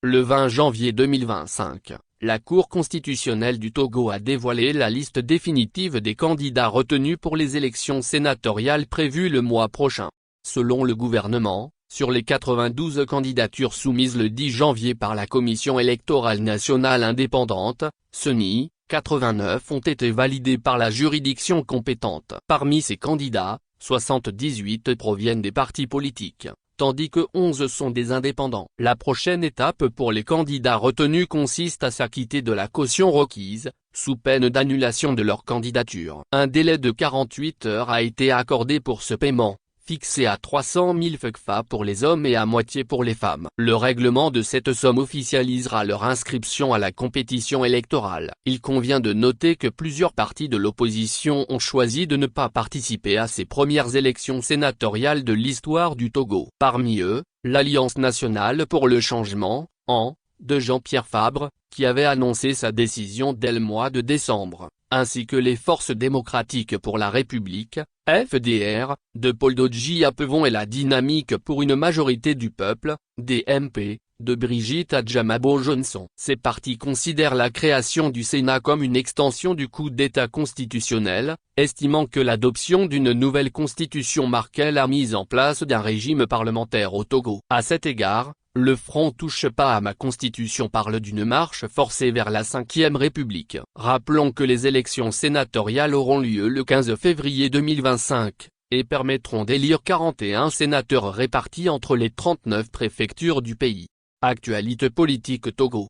Le 20 janvier 2025, la Cour constitutionnelle du Togo a dévoilé la liste définitive des candidats retenus pour les élections sénatoriales prévues le mois prochain. Selon le gouvernement, sur les 92 candidatures soumises le 10 janvier par la Commission électorale nationale indépendante, CENI, 89 ont été validés par la juridiction compétente. Parmi ces candidats, 78 proviennent des partis politiques, tandis que 11 sont des indépendants. La prochaine étape pour les candidats retenus consiste à s'acquitter de la caution requise, sous peine d'annulation de leur candidature. Un délai de 48 heures a été accordé pour ce paiement, fixé à 300 000 FCFA pour les hommes et à moitié pour les femmes. Le règlement de cette somme officialisera leur inscription à la compétition électorale. Il convient de noter que plusieurs partis de l'opposition ont choisi de ne pas participer à ces premières élections sénatoriales de l'histoire du Togo. Parmi eux, l'Alliance nationale pour le changement, de Jean-Pierre Fabre, qui avait annoncé sa décision dès le mois de décembre, ainsi que les Forces démocratiques pour la République, FDR, de Paul Dodji Apevon et la Dynamique pour une majorité du peuple, DMP, de Brigitte Adjamabo Johnson. Ces partis considèrent la création du Sénat comme une extension du coup d'État constitutionnel, estimant que l'adoption d'une nouvelle constitution marquait la mise en place d'un régime parlementaire au Togo. À cet égard, le Front Touche pas à ma constitution parle d'une marche forcée vers la 5e République. Rappelons que les élections sénatoriales auront lieu le 15 février 2025, et permettront d'élire 41 sénateurs répartis entre les 39 préfectures du pays. Actualité politique Togo.